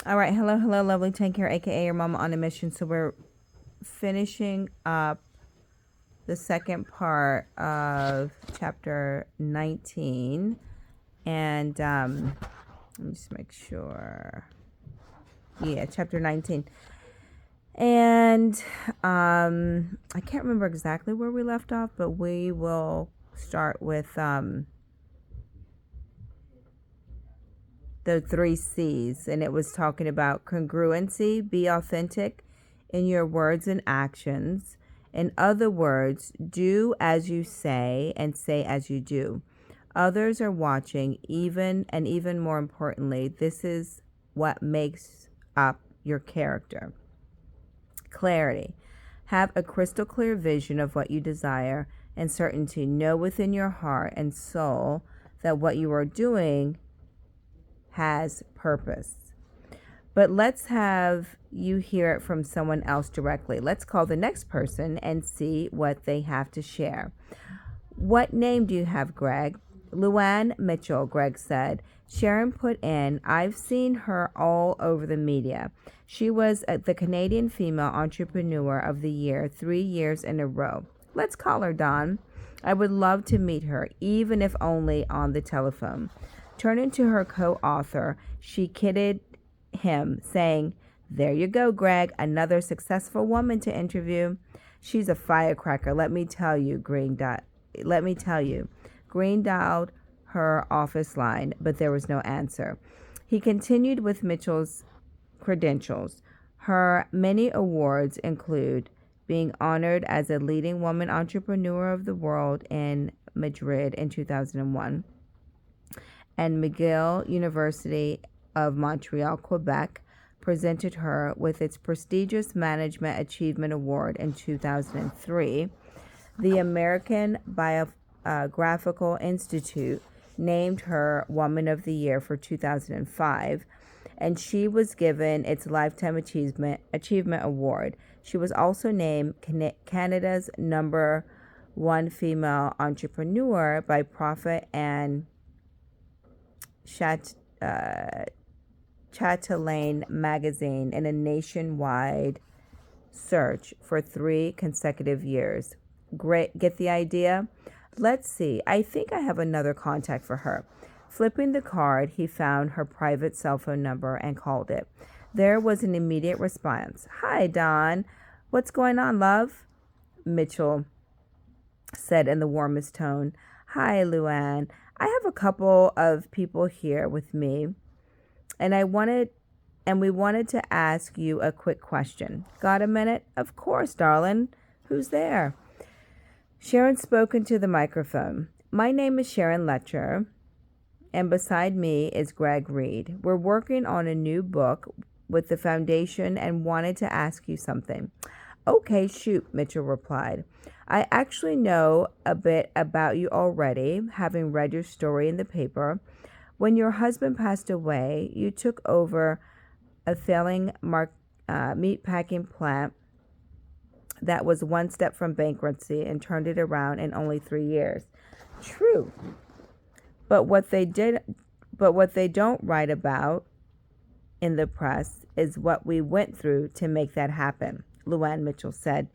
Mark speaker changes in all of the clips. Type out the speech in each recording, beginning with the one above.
Speaker 1: All right. Hello, hello, lovely 10 care, aka your mama on a mission. So we're finishing up the second part of chapter 19. And let me just make sure. Yeah, chapter 19. And I can't remember exactly where we left off, but we will start with the 3 C's. And it was talking about congruency, be authentic in your words and actions. In other words, do as you say and say as you do. Others are watching, even more importantly, this is what makes up your character. Clarity. Have a crystal clear vision of what you desire and certainty. Know within your heart and soul that what you are doing has purpose. But let's have you hear it from someone else directly. Let's call the next person and see what they have to share. What name do you have, Greg? Luann Mitchell, Greg said. Sharon put in, I've seen her all over the media. She was the Canadian Female Entrepreneur of the Year 3 years in a row. Let's call her, Dawn. I would love to meet her, even if only on the telephone. Turning to her co-author, she kidded him, saying, there you go, Greg, another successful woman to interview. She's a firecracker, let me tell you, Let me tell you. Green dialed her office line, but there was no answer. He continued with Mitchell's credentials. Her many awards include being honored as a leading woman entrepreneur of the world in Madrid in 2001, and McGill University of Montreal, Quebec, presented her with its prestigious Management Achievement Award in 2003. The American Biographical Institute named her Woman of the Year for 2005, and she was given its Lifetime Achievement Award. She was also named Canada's #1 female entrepreneur by Profit and Chatelaine magazine in a nationwide search for 3 consecutive years. Great, get the idea? Let's see. I think I have another contact for her. Flipping the card, he found her private cell phone number and called it. There was an immediate response. Hi, Dawn. What's going on, love? Mitchell said in the warmest tone. Hi, Luann. I have a couple of people here with me, and we wanted to ask you a quick question. Got a minute? Of course, darling. Who's there? Sharon spoke into the microphone. My name is Sharon Letcher, and beside me is Greg Reed. We're working on a new book with the foundation and wanted to ask you something. Okay, shoot, Mitchell replied. I actually know a bit about you already, having read your story in the paper. When your husband passed away, you took over a failing meatpacking plant that was one step from bankruptcy and turned it around in only 3 years. True. But what they don't write about in the press is what we went through to make that happen, Luann Mitchell said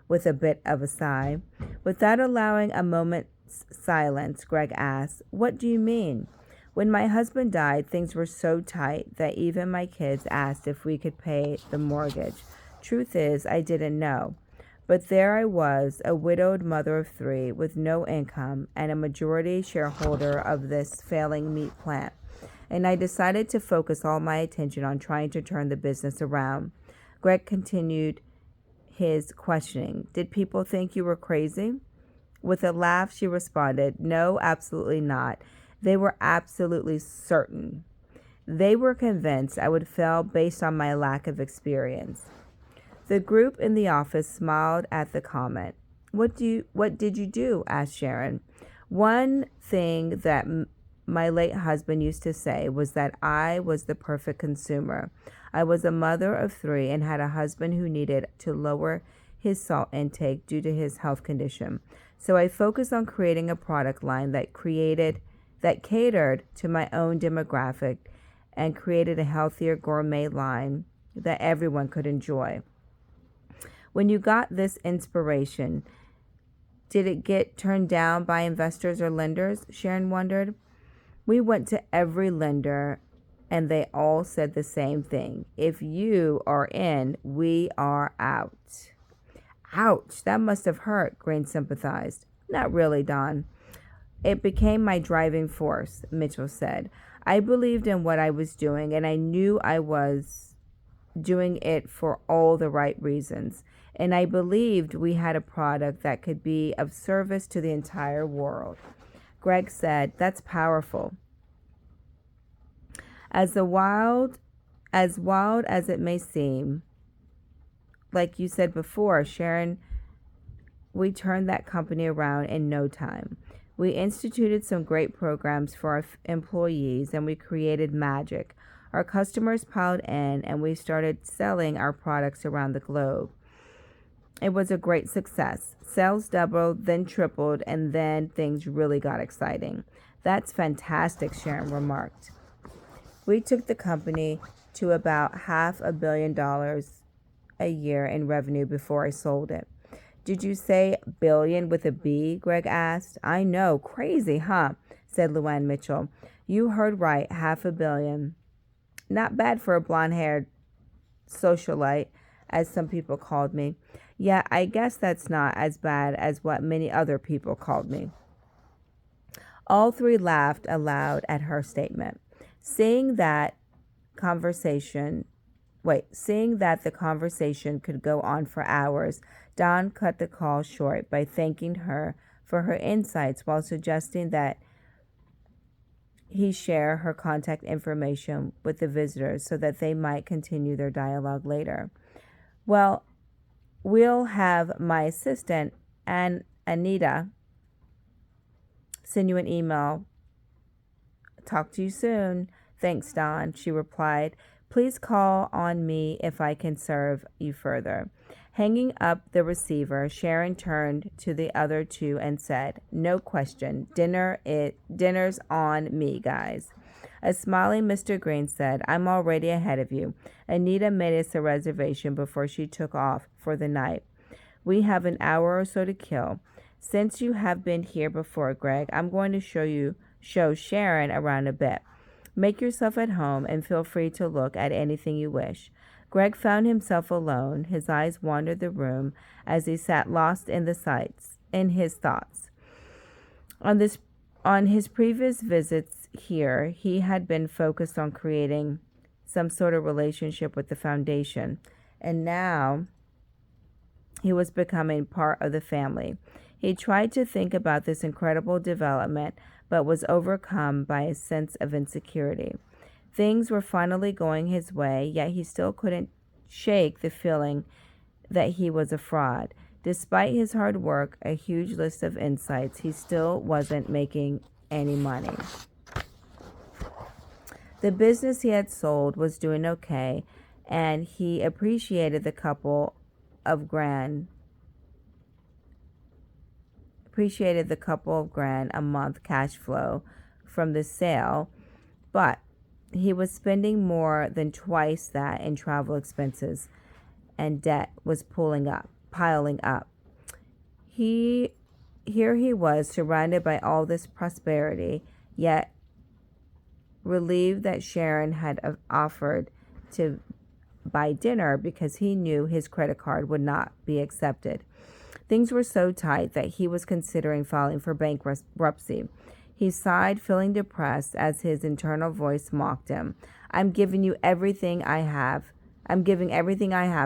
Speaker 1: with a bit of a sigh. Without allowing a moment's silence, Greg asked, what do you mean? When my husband died, things were so tight that even my kids asked if we could pay the mortgage. Truth is, I didn't know. But there I was, a widowed mother of 3 with no income and a majority shareholder of this failing meat plant. And I decided to focus all my attention on trying to turn the business around. Greg continued his questioning. Did people think you were crazy? With a laugh, she responded, no, absolutely not. They were absolutely certain. They were convinced I would fail based on my lack of experience. The group in the office smiled at the comment. What did you do? Asked Sharon. One thing that my late husband used to say was that I was the perfect consumer. I was a mother of 3 and had a husband who needed to lower his salt intake due to his health condition. So I focused on creating a product line that catered to my own demographic and created a healthier gourmet line that everyone could enjoy. When you got this inspiration, did it get turned down by investors or lenders? Sharon wondered. We went to every lender and they all said the same thing. If you are in, we are out. Ouch, that must have hurt, Green sympathized. Not really, Don. It became my driving force, Mitchell said. I believed in what I was doing, and I knew I was doing it for all the right reasons. And I believed we had a product that could be of service to the entire world. Greg said, that's powerful. As wild as it may seem, like you said before, Sharon, we turned that company around in no time. We instituted some great programs for our employees and we created magic. Our customers piled in and we started selling our products around the globe. It was a great success. Sales doubled, then tripled, and then things really got exciting. That's fantastic, Sharon remarked. We took the company to about $500 million a year in revenue before I sold it. Did you say billion with a B? Greg asked. I know, crazy, huh? Said Luann Mitchell. You heard right, $500 million. Not bad for a blonde-haired socialite, as some people called me. Yeah, I guess that's not as bad as what many other people called me. All three laughed aloud at her statement. Seeing that the conversation could go on for hours, Don cut the call short by thanking her for her insights while suggesting that he share her contact information with the visitors so that they might continue their dialogue later. Well, we'll have my assistant and Anita send you an email. Talk to you soon. Thanks, Don, she replied. Please call on me if I can serve you further. Hanging up the receiver, Sharon turned to the other two and said, no question, dinner's on me, guys. A smiling Mr. Green said, I'm already ahead of you. Anita made us a reservation before she took off for the night. We have an hour or so to kill. Since you have been here before, Greg, I'm going to show Sharon around a bit. Make yourself at home and feel free to look at anything you wish. Greg found himself alone. His eyes wandered the room as he sat lost in his thoughts. On his previous visits here, he had been focused on creating some sort of relationship with the foundation, and now he was becoming part of the family. He tried to think about this incredible development, but was overcome by a sense of insecurity. Things were finally going his way, yet he still couldn't shake the feeling that he was a fraud. Despite his hard work, a huge list of insights, he still wasn't making any money. The business he had sold was doing okay, and he appreciated the couple of grand a month cash flow from the sale, but he was spending more than twice that in travel expenses, and debt was piling up. Here he was surrounded by all this prosperity, yet relieved that Sharon had offered to buy dinner because he knew his credit card would not be accepted. Things were so tight that he was considering filing for bankruptcy. He sighed, feeling depressed as his internal voice mocked him. I'm giving everything I have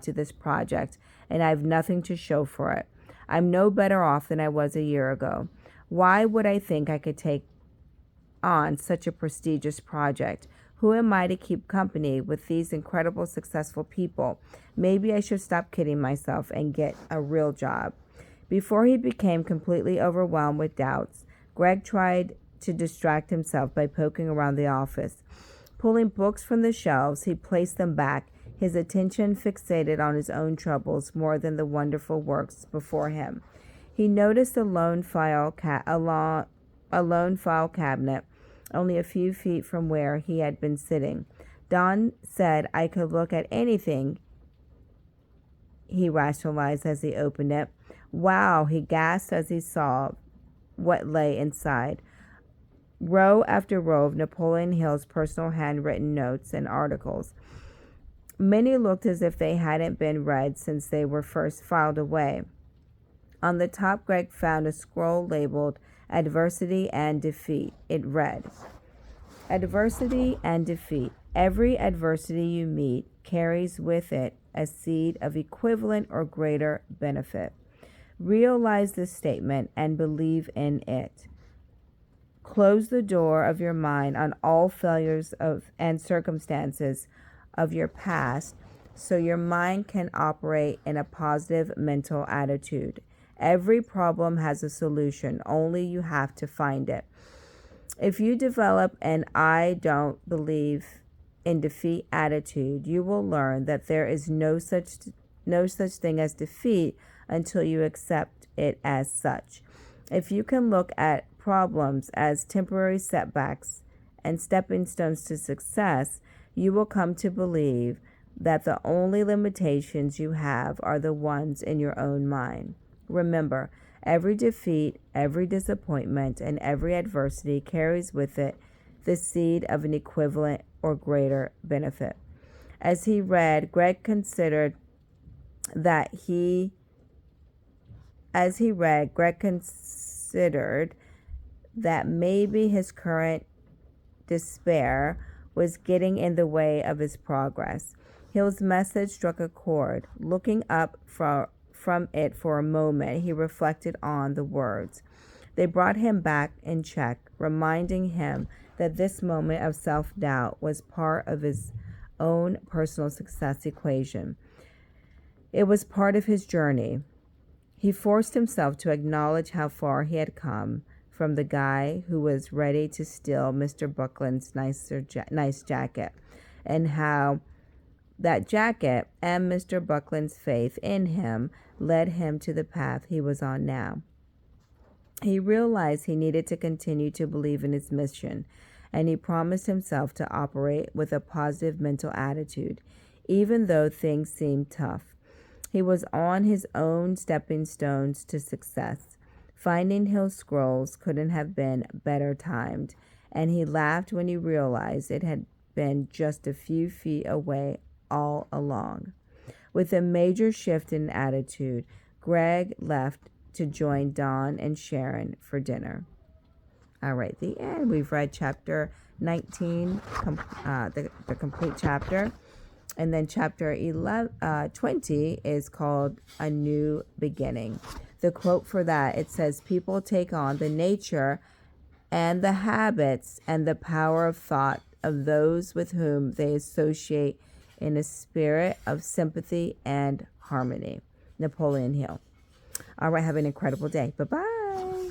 Speaker 1: to this project, and I have nothing to show for it. I'm no better off than I was a year ago. Why would I think I could take on such a prestigious project? Who am I to keep company with these incredible, successful people? Maybe I should stop kidding myself and get a real job. Before he became completely overwhelmed with doubts, Greg tried to distract himself by poking around the office. Pulling books from the shelves, he placed them back, his attention fixated on his own troubles more than the wonderful works before him. He noticed a lone file cabinet only a few feet from where he had been sitting. Don said I could look at anything, he rationalized as he opened it. Wow, he gasped as he saw what lay inside. Row after row of Napoleon Hill's personal handwritten notes and articles. Many looked as if they hadn't been read since they were first filed away. On the top, Greg found a scroll labeled Adversity and Defeat. It read, Adversity and defeat. Every adversity you meet carries with it a seed of equivalent or greater benefit. Realize this statement and believe in it. Close the door of your mind on all failures and circumstances of your past so your mind can operate in a positive mental attitude. Every problem has a solution, only you have to find it. If you develop an I don't believe in defeat attitude, you will learn that there is no such thing as defeat until you accept it as such. If you can look at problems as temporary setbacks and stepping stones to success, you will come to believe that the only limitations you have are the ones in your own mind. Remember, every defeat, every disappointment, and every adversity carries with it the seed of an equivalent or greater benefit. As he read, Greg considered that maybe his current despair was getting in the way of his progress. Hill's message struck a chord. Looking up from it for a moment, he reflected on the words. They brought him back in check, reminding him that this moment of self-doubt was part of his own personal success equation. It was part of his journey. He forced himself to acknowledge how far he had come from the guy who was ready to steal Mr. Buckland's nice jacket, and how that jacket and Mr. Buckland's faith in him led him to the path he was on now. He realized he needed to continue to believe in his mission, and he promised himself to operate with a positive mental attitude, even though things seemed tough. He was on his own stepping stones to success. Finding Hill's scrolls couldn't have been better timed, and he laughed when he realized it had been just a few feet away all along. With a major shift in attitude, Greg left to join Don and Sharon for dinner. All right, the end. We've read chapter 19, the complete chapter. And then chapter 20 is called A New Beginning. The quote for that, it says, people take on the nature and the habits and the power of thought of those with whom they associate in a spirit of sympathy and harmony. Napoleon Hill. All right, have an incredible day. Bye-bye.